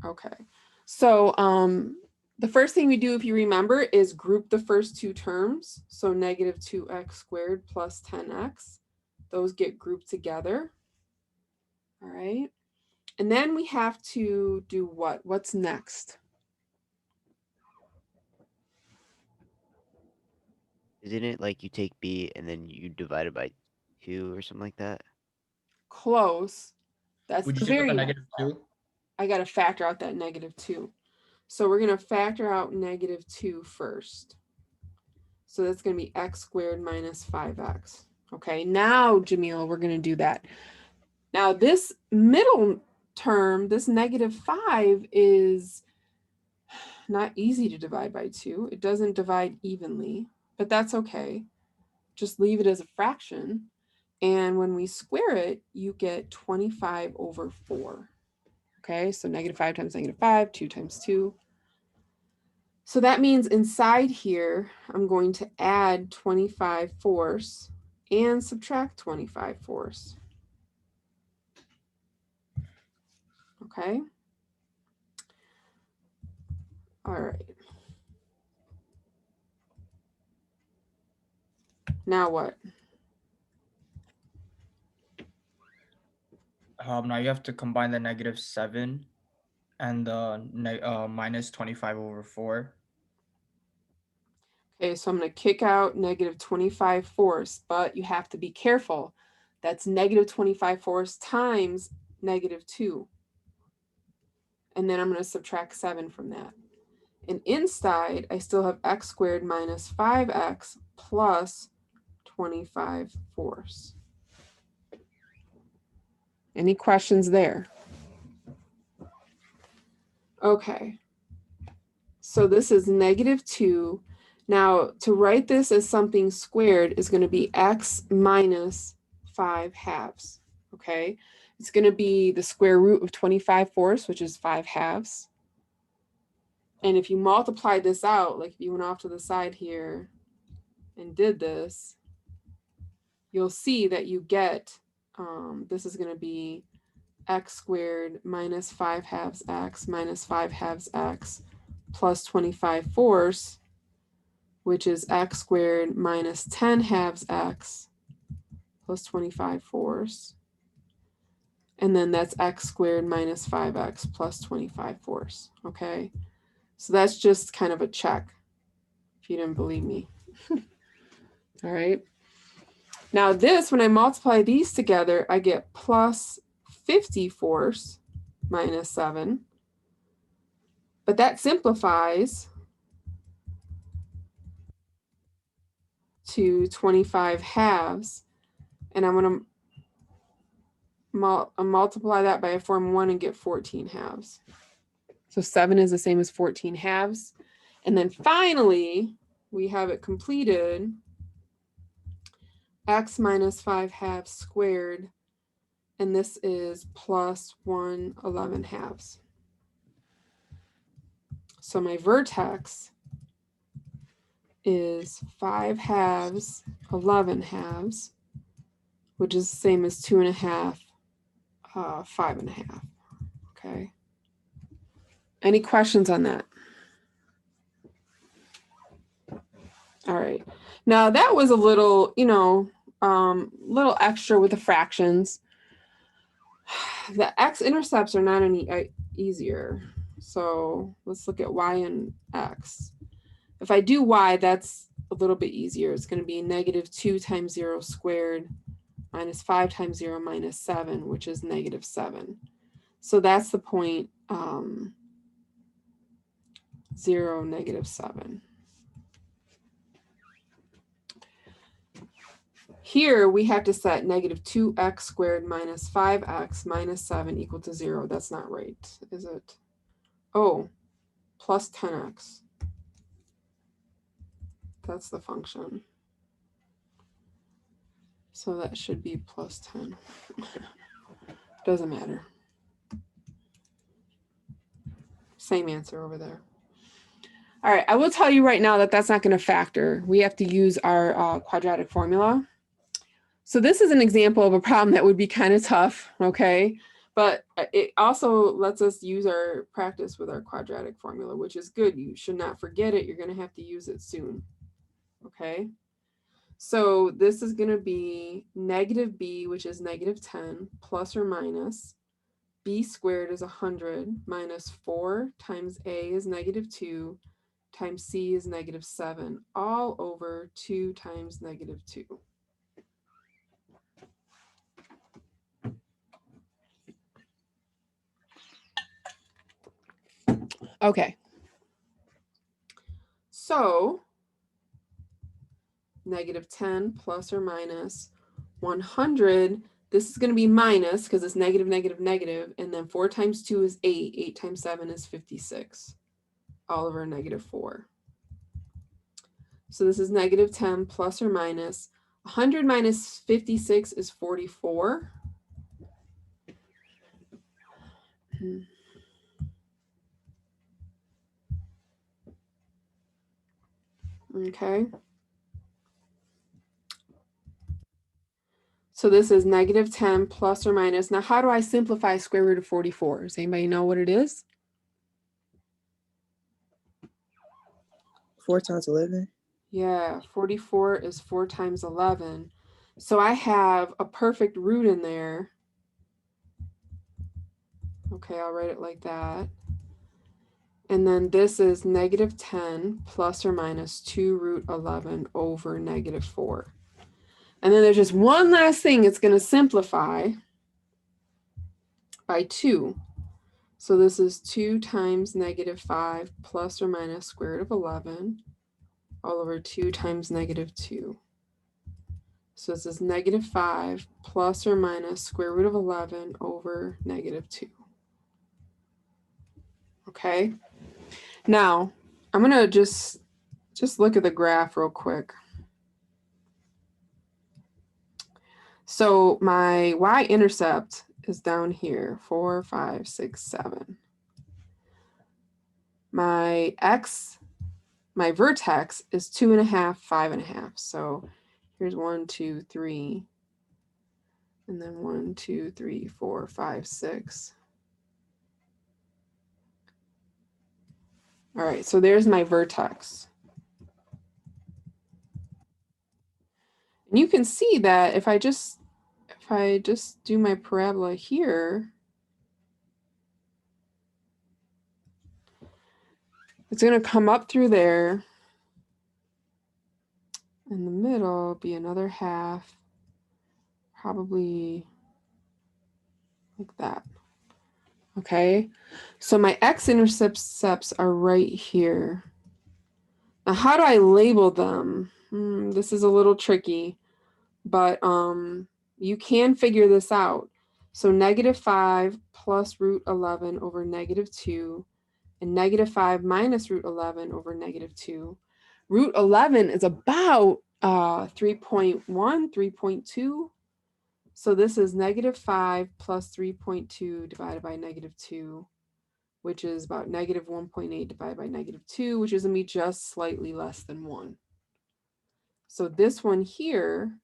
Okay. So the first thing we do, if you remember, is group the first two terms. So negative 2x squared plus 10x. Those get grouped together. All right. And then we have to do what? What's next? Isn't it like you take b and then you divide it by 2 or something like that? Close. That's Would you the take out the very, -2? I got to factor out that negative 2. So we're going to factor out negative 2 first. So that's going to be x squared minus 5x. Okay, now, Jamil, we're going to do that. Now, this middle term, this negative 5, is not easy to divide by 2. It doesn't divide evenly, but that's okay. Just leave it as a fraction. And when we square it, you get 25 over 4. Okay, so negative 5 times negative 5, 2 times 2. So that means inside here, I'm going to add 25 fourths and subtract 25 fourths. Okay. All right. Now what? Now you have to combine the -7 and the minus 25 over 4. Okay, so I'm going to kick out negative 25 fourths, but you have to be careful. That's negative 25 fourths times negative 2. And then I'm going to subtract 7 from that. And inside, I still have x squared minus 5x plus 25 fourths. Any questions there? Okay. So this is negative 2. Now, to write this as something squared is going to be x minus 5 halves. Okay. It's going to be the square root of 25 fourths, which is 5 halves. And if you multiply this out, like if you went off to the side here and did this, you'll see that you get, this is going to be x squared minus 5 halves x minus 5 halves x plus 25 fourths, which is x squared minus 10 halves x plus 25 fourths. And then that's x squared minus 5x plus 25 fourths. Okay. So that's just kind of a check if you didn't believe me. All right. Now this, when I multiply these together, I get plus 50 fourths minus 7. But that simplifies to 25 halves. And I'm going to multiply that by a form 1 and get 14 halves. So 7 is the same as 14 halves. And then finally, we have it completed. X minus 5 halves squared. And this is plus 111 halves. So my vertex is 5 halves, 11 halves, which is the same as 2.5, 5.5. Okay. Any questions on that? All right. Now that was a little, little extra with the fractions. The x-intercepts are not any easier. So let's look at y and x. If I do y, that's a little bit easier. It's going to be negative 2 times 0 squared minus 5 times 0 minus 7, which is negative 7. So that's the point 0, negative 7. Here we have to set negative 2x squared minus 5x minus 7 equal to 0. That's not right, is it? Oh, plus 10x. That's the function. So that should be plus 10. Doesn't matter. Same answer over there. All right, I will tell you right now that that's not going to factor. We have to use our quadratic formula. So this is an example of a problem that would be kind of tough, okay? But it also lets us use our practice with our quadratic formula, which is good. You should not forget it. You're going to have to use it soon. Okay. So this is going to be negative b, which is negative 10, plus or minus b squared is 100 minus 4 times a is negative 2 times c is negative 7, all over 2 times negative 2. Okay. So negative 10 plus or minus 100. This is going to be minus because it's negative, negative, negative. And then 4 times 2 is 8. 8 times 7 is 56. All over negative 4. So this is negative 10 plus or minus 100 minus 56 is 44. Okay. So this is negative 10 plus or minus. Now, how do I simplify square root of 44? Does anybody know what it is? 4 times 11. Yeah, 44 is 4 times 11. So I have a perfect root in there. Okay, I'll write it like that. And then this is negative 10 plus or minus 2 root 11 over negative 4. And then there's just one last thing. It's going to simplify by 2. So this is 2 times negative 5 plus or minus square root of 11 all over 2 times negative 2. So this is negative 5 plus or minus square root of 11 over negative 2. Okay. Now, I'm going to just look at the graph real quick. So my y-intercept is down here, 4, 5, 6, 7. My vertex is 2.5, 5.5. So here's 1, 2, 3. And then 1, 2, 3, 4, 5, 6. All right, so there's my vertex. And you can see that if I just do my parabola here, it's going to come up through there. In the middle, be another half, probably like that. Okay, so my x-intercepts are right here. Now, how do I label them? This is a little tricky, but you can figure this out. So negative 5 plus root 11 over negative 2, and negative 5 minus root 11 over negative 2. Root 11 is about 3.1, 3.2. So this is negative 5 plus 3.2 divided by negative 2, which is about negative 1.8 divided by negative 2, which is going to be just slightly less than 1. So this one here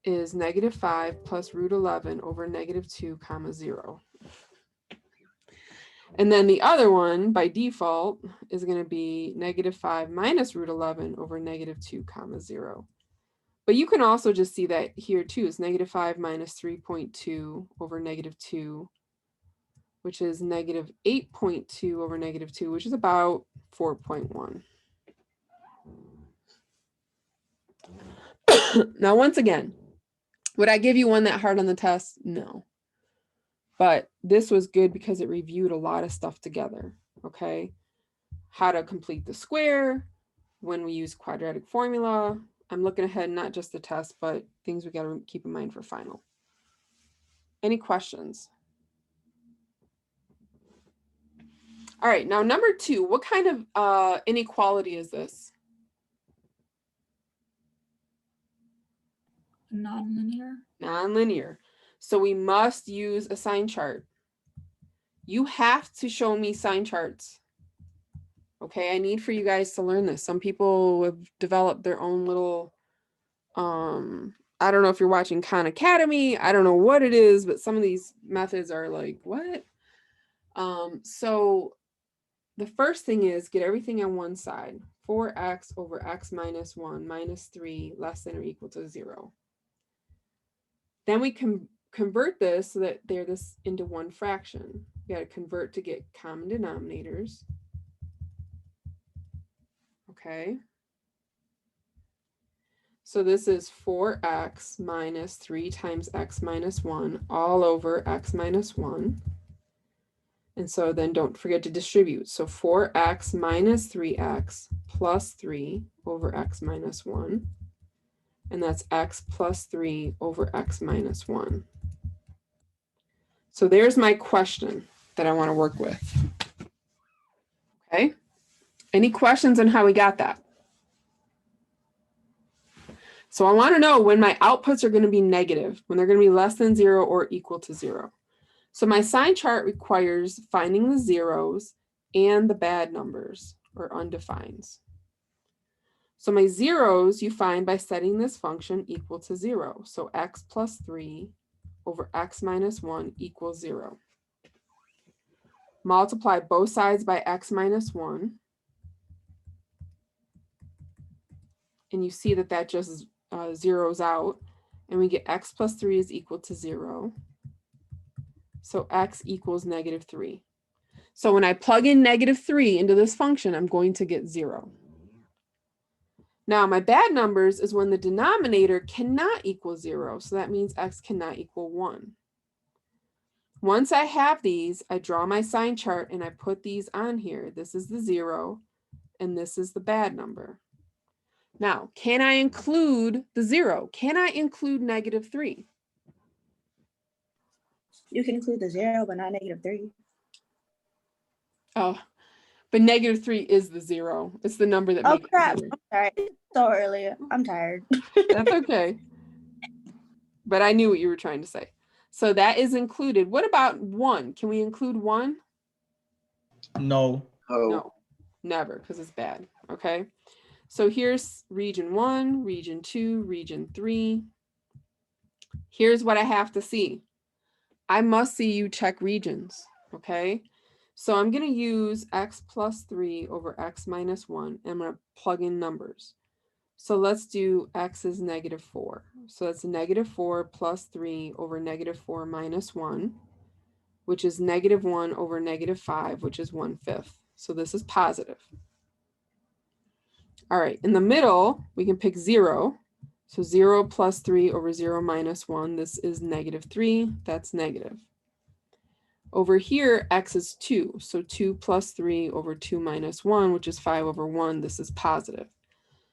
is negative 5 plus root 11 over negative 2 comma 0. And then the other one by default is going to be negative 5 minus root 11 over negative 2 comma 0. But you can also just see that here too is negative 5 minus 3.2 over negative 2, which is negative 8.2 over negative 2, which is about 4.1. Now, once again, would I give you one that hard on the test? No. But this was good because it reviewed a lot of stuff together, okay? How to complete the square, when we use quadratic formula. I'm looking ahead, not just the test, but things we got to keep in mind for final. Any questions? All right, now number 2, what kind of inequality is this? Nonlinear. Nonlinear. So we must use a sign chart. You have to show me sign charts. Okay, I need for you guys to learn this. Some people have developed their own little I don't know if you're watching Khan Academy. I don't know what it is, but some of these methods are like, what? So the first thing is get everything on one side. 4x over x minus 1 minus 3 less than or equal to 0. Then we can convert this so that they're this into one fraction. We got to convert to get common denominators. Okay. So this is 4x minus 3 times x minus 1 all over x minus 1. And so then don't forget to distribute. So 4x minus 3x plus 3 over x minus 1. And that's x plus 3 over x minus 1. So there's my question that I want to work with. Okay. Any questions on how we got that? So I want to know when my outputs are going to be negative, when they're going to be less than 0 or equal to 0. So my sign chart requires finding the zeros and the bad numbers or undefineds. So my zeros you find by setting this function equal to 0. So x plus 3 over x minus 1 equals 0. Multiply both sides by x minus 1. And you see that that just zeroes out. And we get x plus 3 is equal to 0. So x equals negative 3. So when I plug in negative 3 into this function, I'm going to get 0. Now my bad numbers is when the denominator cannot equal 0. So that means x cannot equal 1. Once I have these, I draw my sign chart and I put these on here. This is the 0 and this is the bad number. Now, can I include the 0? Can I include negative 3? You can include the 0, but not negative 3. Oh, but negative 3 is the 0. It's the number that Oh makes crap! it 0. I'm sorry. It's so early. I'm tired. That's okay. But I knew what you were trying to say. So that is included. What about 1? Can we include 1? No. No, never, because it's bad. Okay. So here's region 1, region 2, region 3. Here's what I have to see. I must see you check regions. Okay. So I'm going to use x plus 3 over x minus 1. And I'm going to plug in numbers. So let's do x is negative 4. So that's negative 4 plus 3 over negative 4 minus 1, which is negative 1 over negative 5, which is 1/5. So this is positive. All right, in the middle, we can pick 0. So 0 plus 3 over 0 minus 1, this is negative 3. That's negative. Over here, x is 2. So 2 plus 3 over 2 minus 1, which is 5 over 1. This is positive.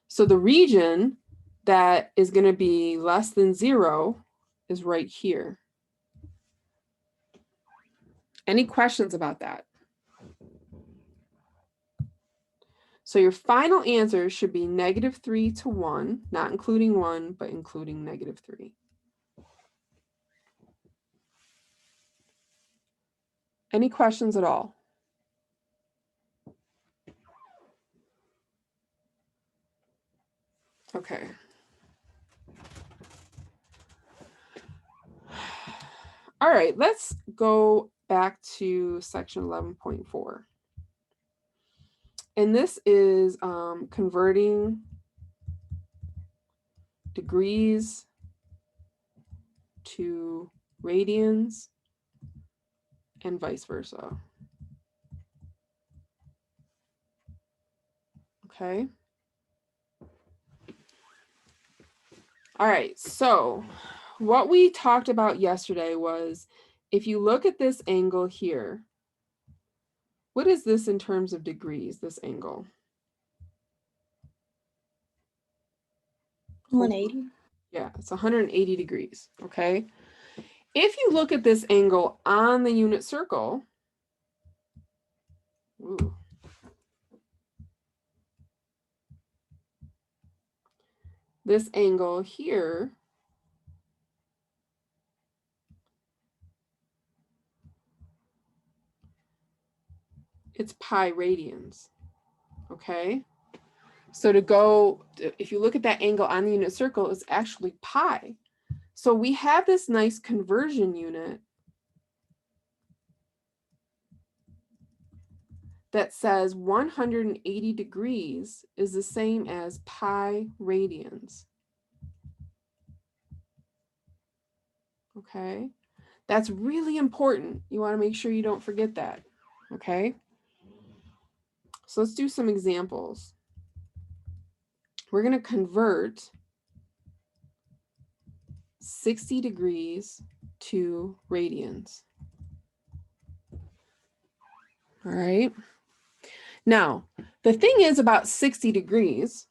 So the region that is going to be less than 0 is right here. Any questions about that? So your final answer should be negative 3 to 1, not including 1, but including negative 3. Any questions at all? Okay. All right, let's go back to section 11.4. And this is converting degrees to radians and vice versa. Okay. All right, so what we talked about yesterday was if you look at this angle here, what is this in terms of degrees, this angle? 180. Yeah, it's 180 degrees, okay? If you look at this angle on the unit circle, ooh, this angle here it's pi radians, okay? So to go, if you look at that angle on the unit circle, it's actually pi. So we have this nice conversion unit that says 180 degrees is the same as pi radians. Okay, that's really important. You want to make sure you don't forget that. Okay, so let's do some examples. We're going to convert 60 degrees to radians. All right. Now, the thing is about 60 degrees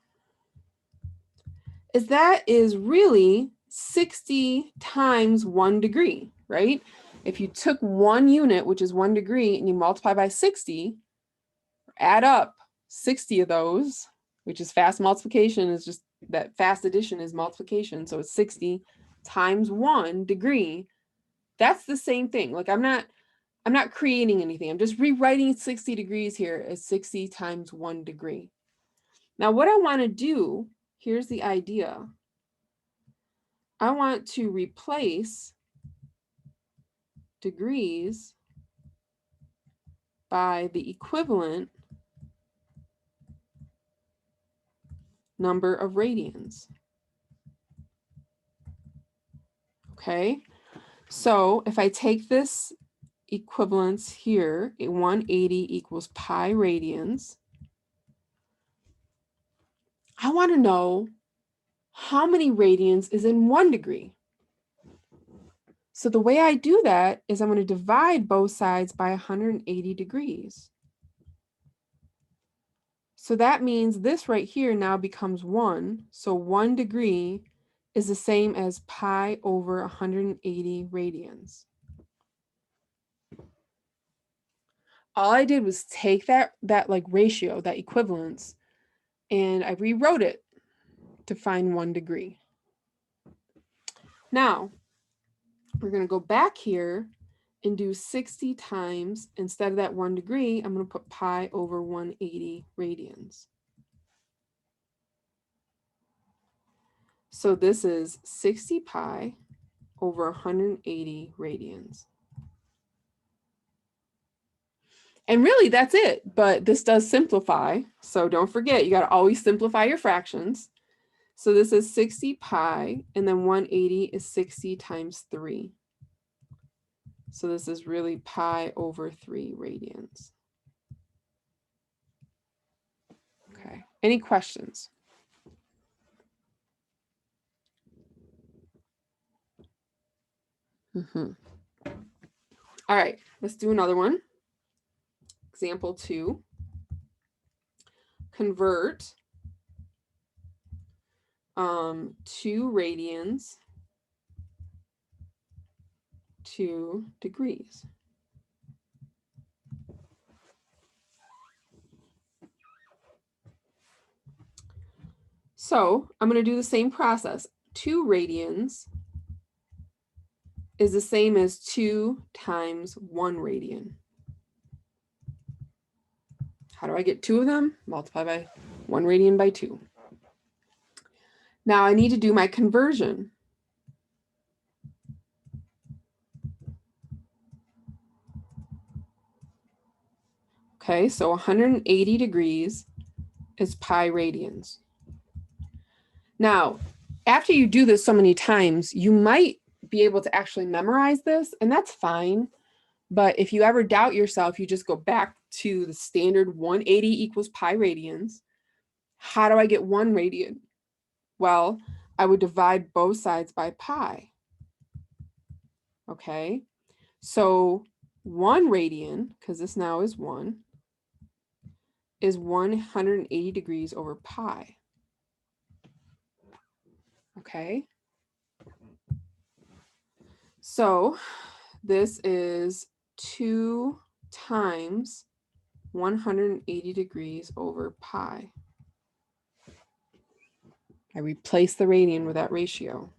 is that is really 60 times 1 degree, right? If you took one unit, which is 1 degree, and you multiply by 60, add up 60 of those, which is fast multiplication, is just that fast addition is multiplication. So it's 60 times 1 degree. That's the same thing. Like I'm not creating anything. I'm just rewriting 60 degrees here as 60 times 1 degree. Now what I want to do, here's the idea. I want to replace degrees by the equivalent number of radians. Okay, so if I take this equivalence here, 180 equals pi radians, I want to know how many radians is in 1 degree. So the way I do that is I'm going to divide both sides by 180 degrees. So that means this right here now becomes 1. So 1 degree is the same as pi over 180 radians. All I did was take that like ratio, that equivalence, and I rewrote it to find 1 degree. Now, we're going to go back here and do 60 times, instead of that 1 degree, I'm going to put pi over 180 radians. So this is 60 pi over 180 radians. And really that's it, but this does simplify. So don't forget, you got to always simplify your fractions. So this is 60 pi, and then 180 is 60 times 3. So this is really pi over 3 radians. Okay, any questions? All right, let's do another one. Example 2. Convert 2 radians to degrees. So I'm going to do the same process. 2 radians is the same as 2 times 1 radian. How do I get 2 of them? Multiply by 1 radian by 2. Now I need to do my conversion. Okay, so 180 degrees is pi radians. Now, after you do this so many times, you might be able to actually memorize this, and that's fine. But if you ever doubt yourself, you just go back to the standard 180 equals pi radians. How do I get 1 radian? Well, I would divide both sides by pi. Okay, so 1 radian, because this now is 1, is 180 degrees over pi. Okay, so this is 2 times 180 degrees over pi. I replace the radian with that ratio.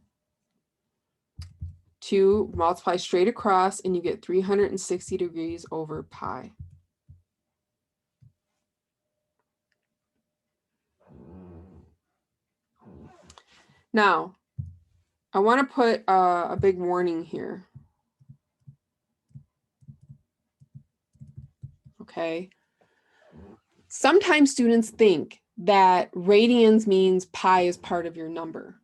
2 multiply straight across and you get 360 degrees over pi. Now, I want to put a big warning here. Okay. Sometimes students think that radians means pi is part of your number.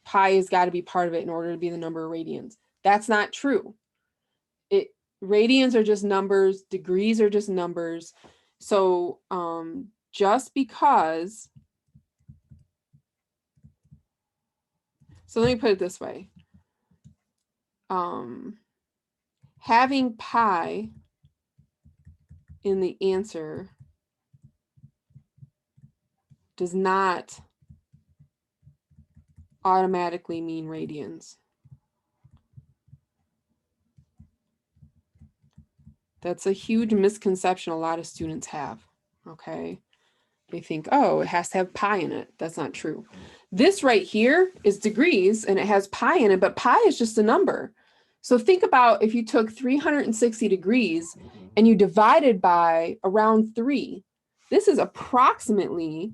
Pi has got to be part of it in order to be the number of radians. That's not true. Radians are just numbers, degrees are just numbers. So just because, so let me put it this way. Having pi in the answer does not automatically mean radians. That's a huge misconception a lot of students have, okay? They think, oh, it has to have pi in it. That's not true. This right here is degrees and it has pi in it, but pi is just a number. So think about if you took 360 degrees and you divided by around 3, this is approximately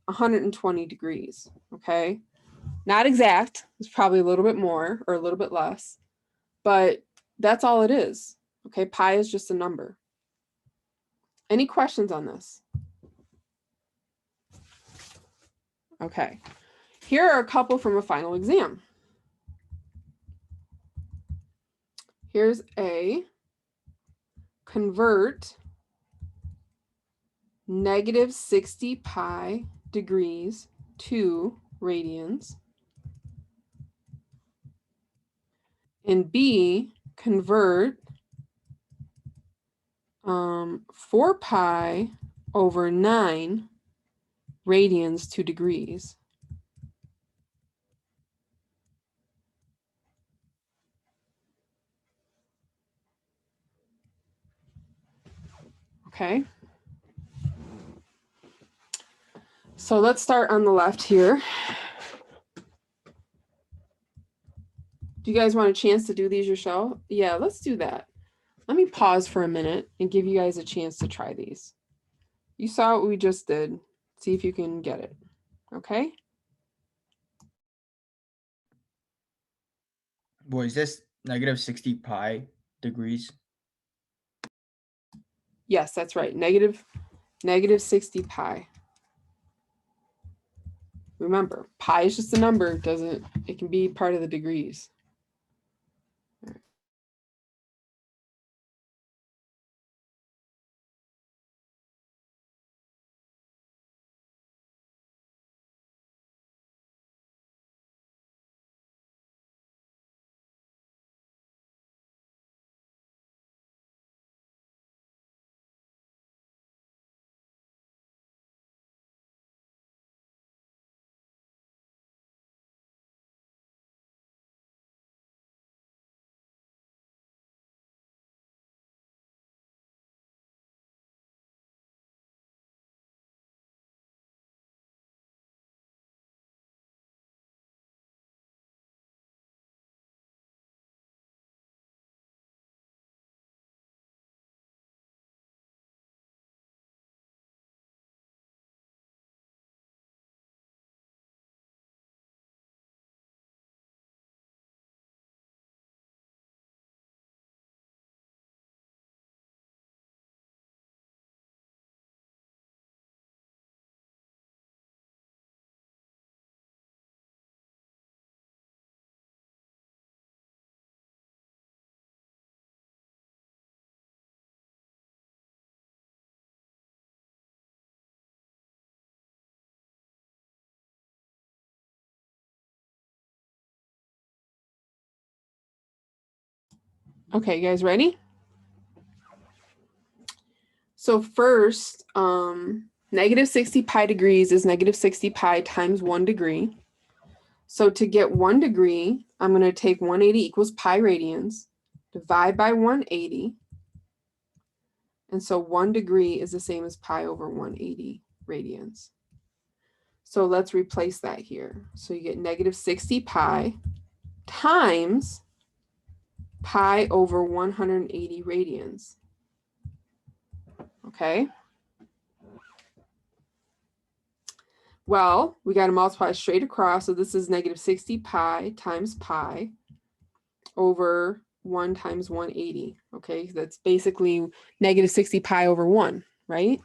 120 degrees, okay? Not exact, it's probably a little bit more or a little bit less, but that's all it is. Okay, pi is just a number. Any questions on this? Okay, here are a couple from a final exam. Here's a convert negative 60 pi degrees to radians. And B, convert 4 pi over 9 radians to degrees. Okay. So let's start on the left here. Do you guys want a chance to do these yourself? Yeah, let's do that. Let me pause for a minute and give you guys a chance to try these. You saw what we just did. See if you can get it. Okay. Boy, is this negative 60 pi degrees? Yes, that's right. Negative 60 pi. Remember, pi is just a number. It can be part of the degrees. Okay, you guys ready? So first, negative 60 pi degrees is negative 60 pi times 1 degree. So to get 1 degree, I'm going to take 180 equals pi radians, divide by 180. And so 1 degree is the same as pi over 180 radians. So let's replace that here. So you get negative 60 pi times pi over 180 radians. Okay. Well, we got to multiply straight across. So this is negative 60 pi times pi over 1 times 180. Okay, that's basically negative 60 pi over 1, right?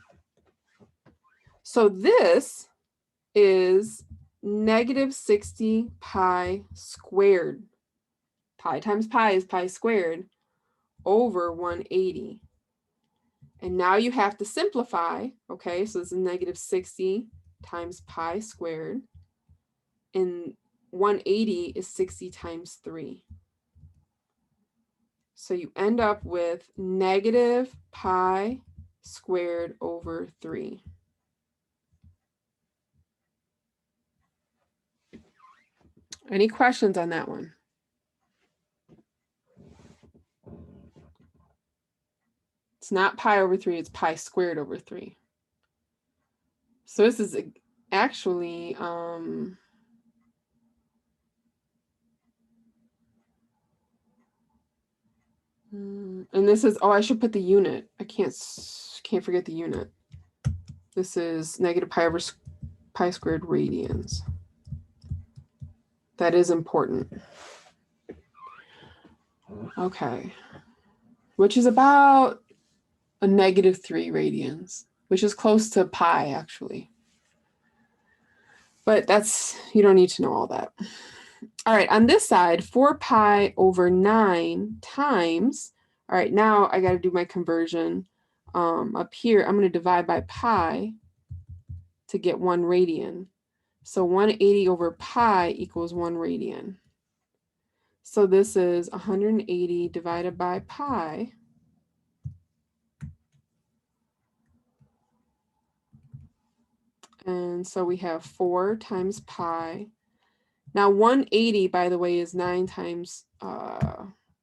So this is negative 60 pi squared. Pi times pi is pi squared over 180. And now you have to simplify, okay? So this is negative 60 times pi squared. And 180 is 60 times 3. So you end up with negative pi squared over 3. Any questions on that one? It's not pi over 3, it's pi squared over 3. So this is actually, and this is, oh, I should put the unit. I can't forget the unit. This is negative pi over pi squared radians. That is important. Okay. Which is about a negative 3 radians, which is close to pi actually. But that's, you don't need to know all that. All right, on this side, 4 pi over 9 times, all right, now I got to do my conversion. Up here, I'm going to divide by pi to get 1 radian. So 180 over pi equals 1 radian. So this is 180 divided by pi. And so we have 4 times pi. Now 180, by the way, is 9 times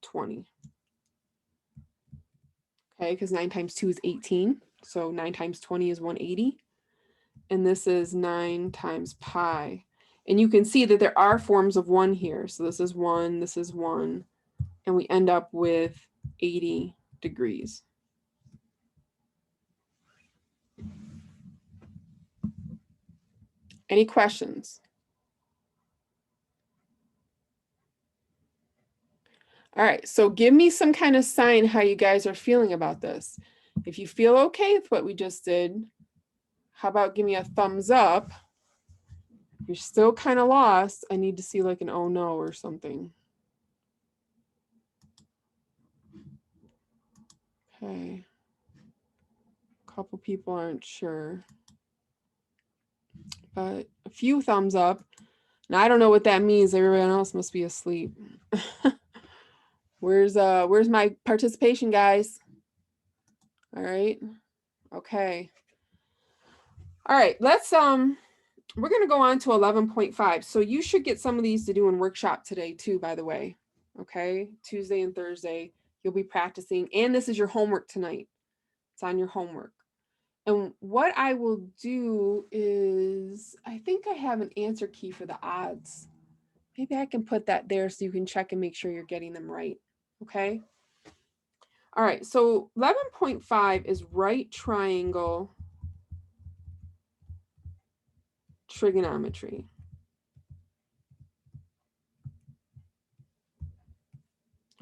20. Okay, because 9 times 2 is 18. So 9 times 20 is 180. And this is 9 times pi. And you can see that there are forms of 1 here. So this is 1, this is 1. And we end up with 80 degrees. Any questions? All right, so give me some kind of sign how you guys are feeling about this. If you feel okay with what we just did, how about give me a thumbs up? If you're still kind of lost, I need to see like an oh no or something. Okay. A couple people aren't sure. But a few thumbs up. Now I don't know what that means. Everyone else must be asleep. Where's my participation, guys? All right. Okay. All right, let's we're going to go on to 11.5. So you should get some of these to do in workshop today too, by the way. Okay? Tuesday and Thursday, you'll be practicing, and this is your homework tonight. It's on your homework. And what I will do is, I think I have an answer key for the odds. Maybe I can put that there so you can check and make sure you're getting them right. Okay? All right, so 11.5 is right triangle trigonometry.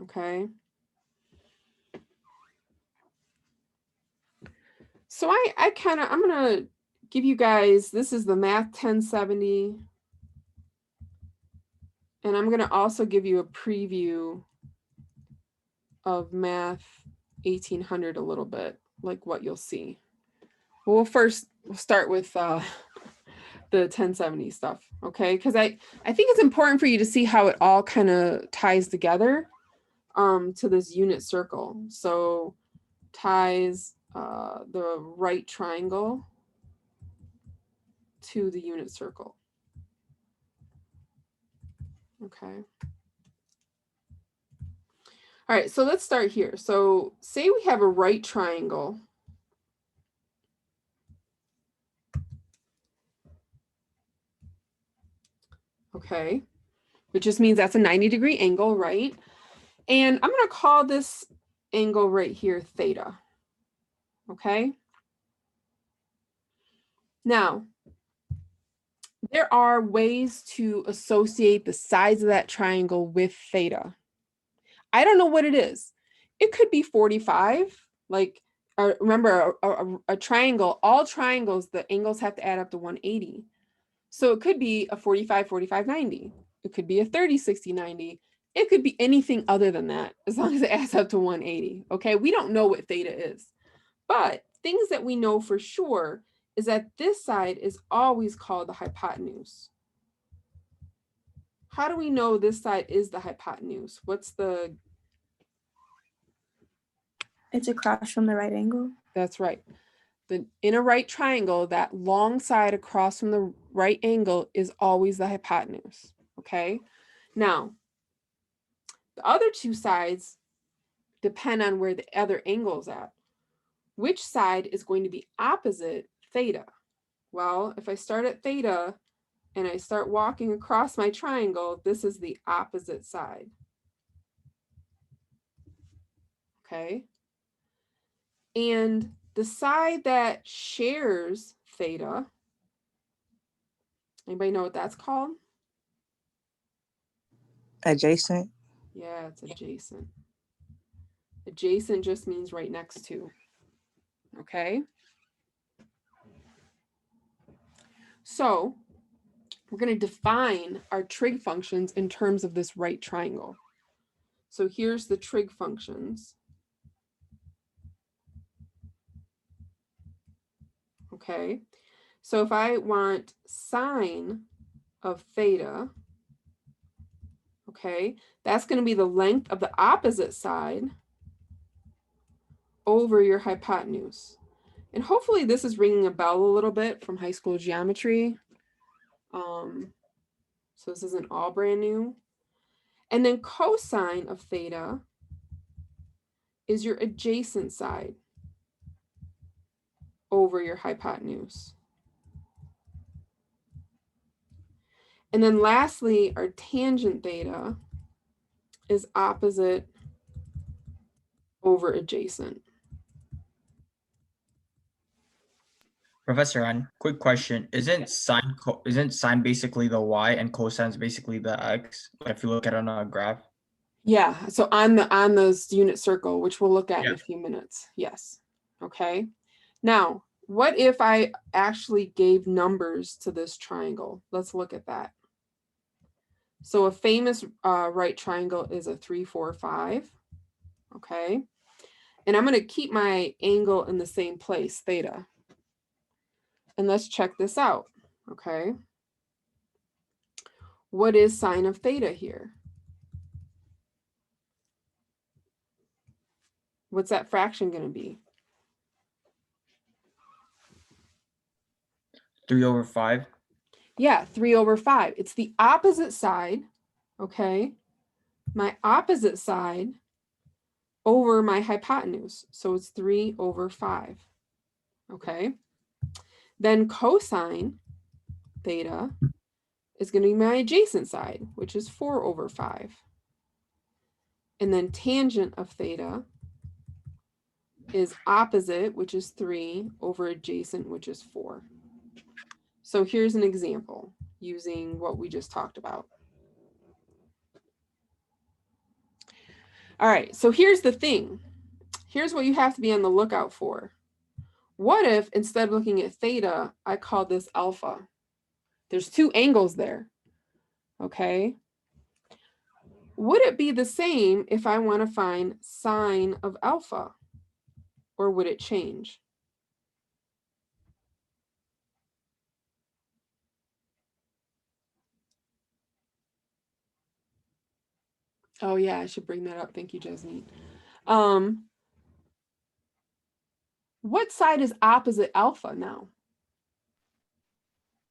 Okay. So I'm going to give you guys, this is the Math 1070. And I'm going to also give you a preview of Math 1800 a little bit, like what you'll see. We'll start with the 1070 stuff, okay? Because I think it's important for you to see how it all kind of ties together to this unit circle. So ties the right triangle to the unit circle. Okay. All right, so let's start here. So say we have a right triangle. Okay, which just means that's a 90-degree angle, right? And I'm going to call this angle right here theta. Okay. Now, There are ways to associate the sides of that triangle with theta. I don't know what it is. It could be 45. Like, remember, a triangle, all triangles, the angles have to add up to 180. So it could be a 45, 45, 90. It could be a 30, 60, 90. It could be anything other than that, as long as it adds up to 180. Okay, we don't know what theta is. But things that we know for sure is that this side is always called the hypotenuse. How do we know this side is the hypotenuse? What's the... It's across from the right angle. That's right. In a right triangle, that long side across from the right angle is always the hypotenuse. Okay. Now, the other two sides depend on where the other angle is at. Which side is going to be opposite theta? Well, if I start at theta and I start walking across my triangle, this is the opposite side. Okay. And the side that shares theta, anybody know what that's called? Adjacent. Yeah, it's adjacent. Adjacent just means right next to. Okay. So we're going to define our trig functions in terms of this right triangle. So here's the trig functions. Okay. So if I want sine of theta, okay, that's going to be the length of the opposite side over your hypotenuse. And hopefully this is ringing a bell a little bit from high school geometry. So this isn't all brand new. And then cosine of theta is your adjacent side over your hypotenuse. And then lastly, our tangent theta is opposite over adjacent. Professor Ann, quick question. Isn't sine basically the y and cosine is basically the x? If you look at it on a graph. Yeah, so on this unit circle, which we'll look at in Yeah. a few minutes. Yes. Okay. Now, what if I actually gave numbers to this triangle? Let's look at that. So a famous right triangle is a 3, 4, 5. Okay. And I'm going to keep my angle in the same place, theta. And let's check this out. Okay. What is sine of theta here? What's that fraction going to be? 3/5. Yeah, 3/5. It's the opposite side, okay? My opposite side over my hypotenuse. So it's 3/5, okay? Then cosine theta is going to be my adjacent side, which is 4/5. And then tangent of theta is opposite, which is 3 over adjacent, which is 4. So here's an example using what we just talked about. All right, so here's the thing. Here's what you have to be on the lookout for. What if instead of looking at theta, I call this alpha? There's two angles there, okay? Would it be the same if I want to find sine of alpha, or would it change? Oh yeah, I should bring that up. Thank you, Jasmine. What side is opposite alpha now?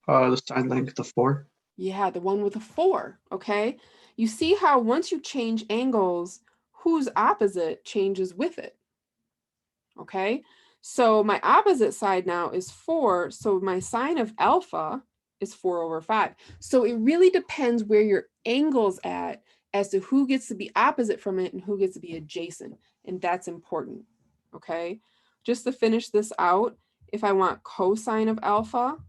The side length of 4. Yeah, the one with a 4, okay? You see how once you change angles, whose opposite changes with it, okay? So my opposite side now is 4, so my sine of alpha is 4/5. So it really depends where your angle's at as to who gets to be opposite from it and who gets to be adjacent, and that's important, okay? Just to finish this out, if I want cosine of alpha,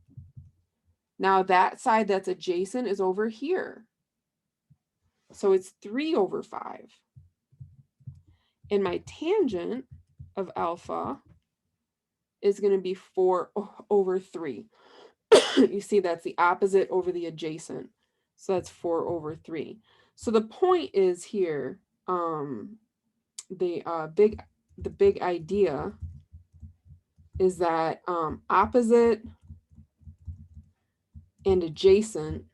Now that side that's adjacent is over here. So it's 3 over 5. And my tangent of alpha is going to be 4 over 3. You see, that's the opposite over the adjacent. So that's 4 over 3. So the point is here, the big idea is that opposite and adjacent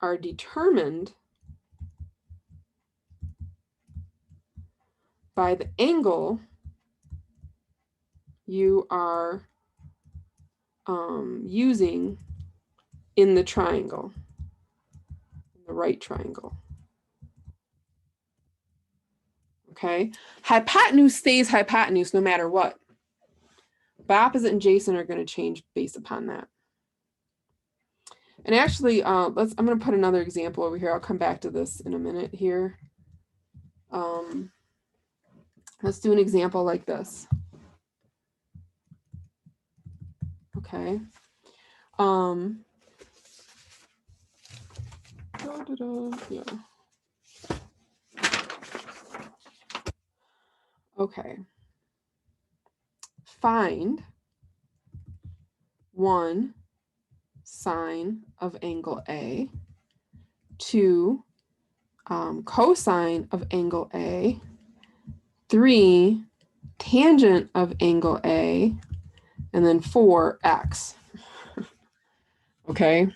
are determined by the angle you are using in the triangle, in the right triangle. Okay, hypotenuse stays hypotenuse no matter what. But opposite and adjacent are going to change based upon that. And actually, I'm going to put another example over here. I'll come back to this in a minute here. Let's do an example like this. Okay. Yeah. Okay. Find 1 sine of angle A, 2 cosine of angle A, 3 tangent of angle A, and then 4 x. Okay.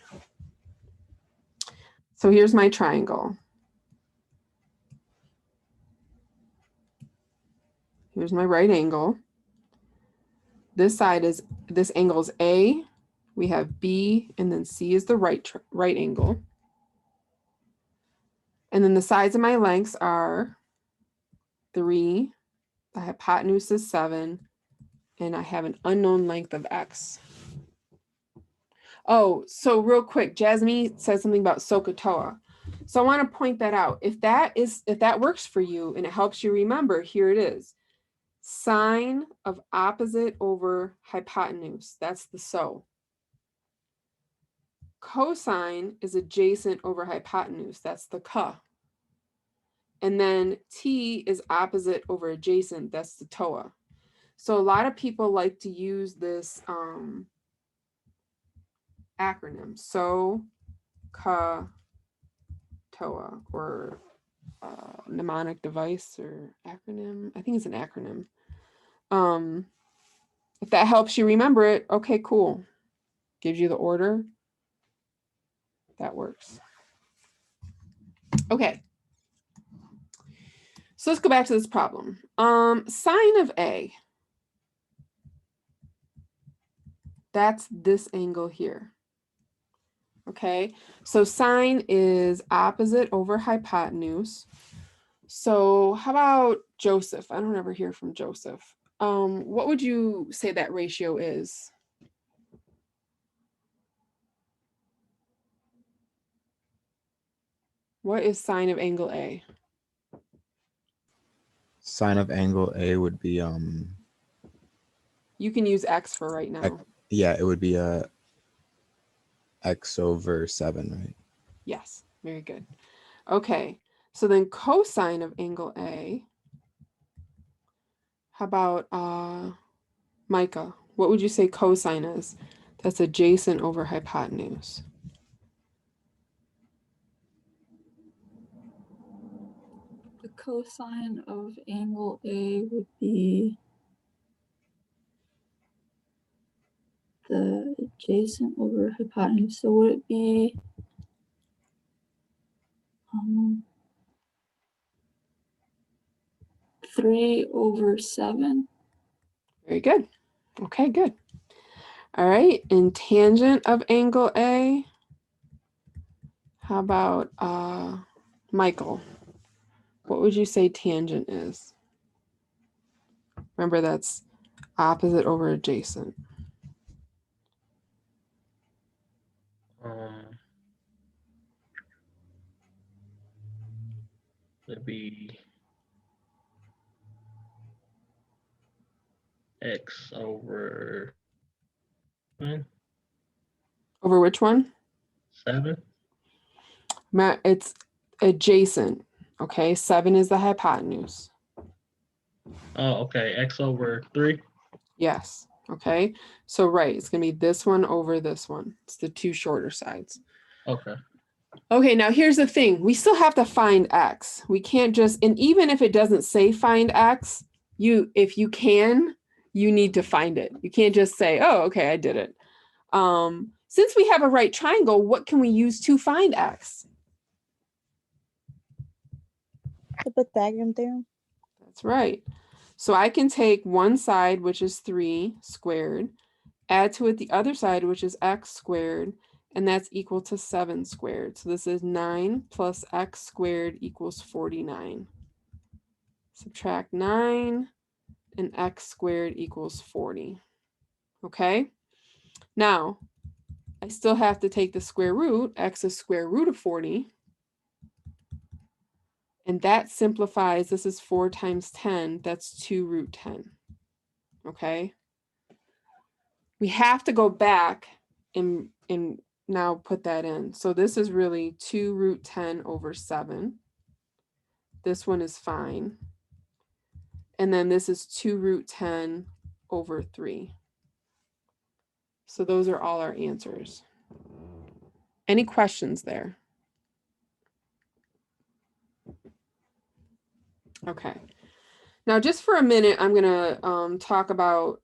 So here's my triangle. Here's my right angle. This side is, this angle is A. We have B, and then C is the right angle. And then the sides of my lengths are 3, the hypotenuse is 7, and I have an unknown length of x. Oh, so real quick, Jasmine says something about SOHCAHTOA. So I want to point that out. If that works for you and it helps you remember, here it is. Sine of opposite over hypotenuse. That's the SO. Cosine is adjacent over hypotenuse. That's the CA. And then T is opposite over adjacent. That's the TOA. So a lot of people like to use this acronym. So, CA, TOA, or mnemonic device or acronym. I think it's an acronym. If that helps you remember it, okay, cool. Gives you the order. That works. Okay. So let's go back to this problem. Sine of A. That's this angle here. Okay, so sine is opposite over hypotenuse. So how about Joseph? I don't ever hear from Joseph. What would you say that ratio is? What is sine of angle A? Sine of angle A would be You can use x for right now. yeah, it would be x over 7, right? Yes, very good. Okay, so then cosine of angle A. How about Micah? What would you say cosine is? That's adjacent over hypotenuse. The cosine of angle A would be the adjacent over hypotenuse. So would it be 3 over 7? Very good. Okay, good. All right, and tangent of angle A. How about Michael? What would you say tangent is? Remember, that's opposite over adjacent. It'd be x over Over which one? 7. It's adjacent. Okay, 7 is the hypotenuse. Oh, okay. X over 3. Yes. Okay. So right, it's gonna be this one over this one. It's the two shorter sides. Okay. Okay, now here's the thing. We still have to find x. We can't just, and even if it doesn't say find x, if you can, you need to find it. You can't just say, oh, okay, I did it. Since we have a right triangle, what can we use to find x? The Pythagorean theorem. That's right. So I can take one side, which is 3 squared, add to it the other side, which is x squared, and that's equal to 7 squared. So this is 9 plus x squared equals 49. Subtract 9 and x squared equals 40. Okay? Now, I still have to take the square root. X is square root of 40. And that simplifies, this is 4 times 10, that's 2 root 10. Okay? We have to go back and now put that in. So this is really 2 root 10 over 7. This one is fine. And then this is 2 root 10 over 3. So those are all our answers. Any questions there? Okay. Now just for a minute, I'm gonna talk about,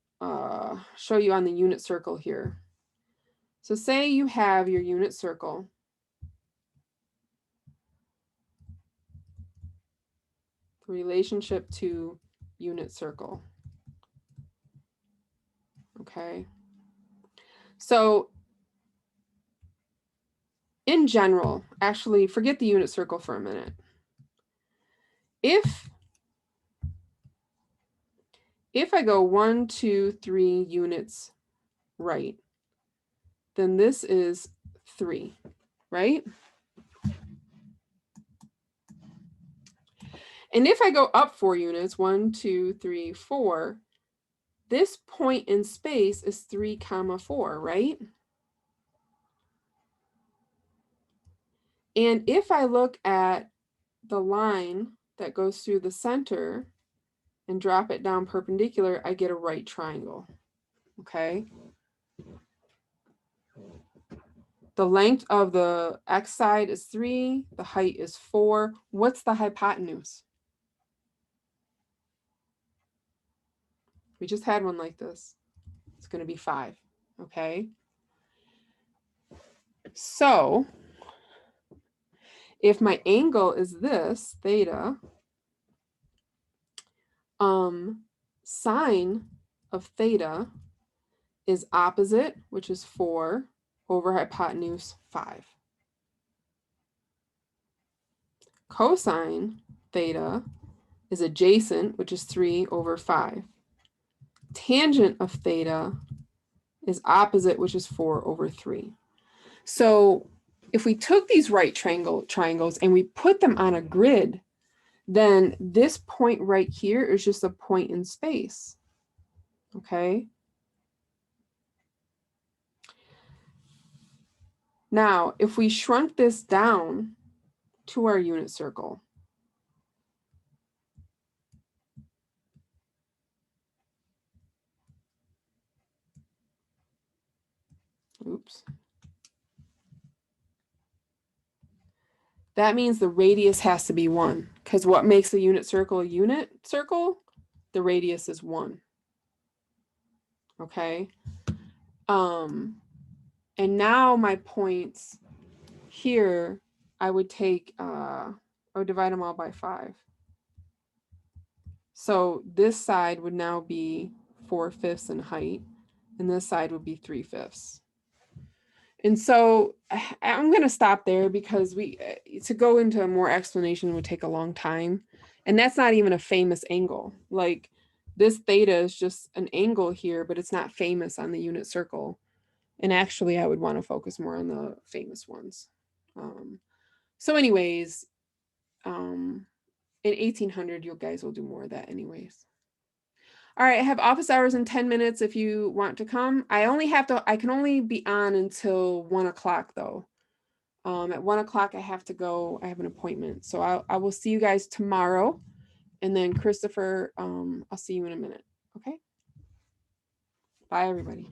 show you on the unit circle here. So say you have your unit circle. The relationship to unit circle. Okay. So in general, actually forget the unit circle for a minute. If I go 1, 2, 3 units right, then this is 3, right? And if I go up 4 units, 1, 2, 3, 4, this point in space is 3, 4, right? And if I look at the line that goes through the center and drop it down perpendicular, I get a right triangle, okay? The length of the x side is 3, the height is 4. What's the hypotenuse? We just had one like this. It's going to be 5, okay? So if my angle is this, theta, sine of theta is opposite, which is 4, over hypotenuse 5. Cosine theta is adjacent, which is 3 over 5. Tangent of theta is opposite, which is 4 over 3. So if we took these right triangles and we put them on a grid, then this point right here is just a point in space. Okay. Now, if we shrunk this down to our unit circle, oops. That means the radius has to be 1, because what makes a unit circle? The radius is 1. Okay. And now my points here, I would take, I would divide them all by 5. So this side would now be 4/5 in height, and this side would be 3/5. And so I'm going to stop there because to go into more explanation would take a long time. And that's not even a famous angle. Like this theta is just an angle here, but it's not famous on the unit circle. And actually, I would want to focus more on the famous ones. So anyways, in 1800, you guys will do more of that anyways. All right, I have office hours in 10 minutes if you want to come. I can only be on until 1 o'clock though. At 1 o'clock, I have to go. I have an appointment. So I will see you guys tomorrow. And then Christopher, I'll see you in a minute. Okay. Bye, everybody.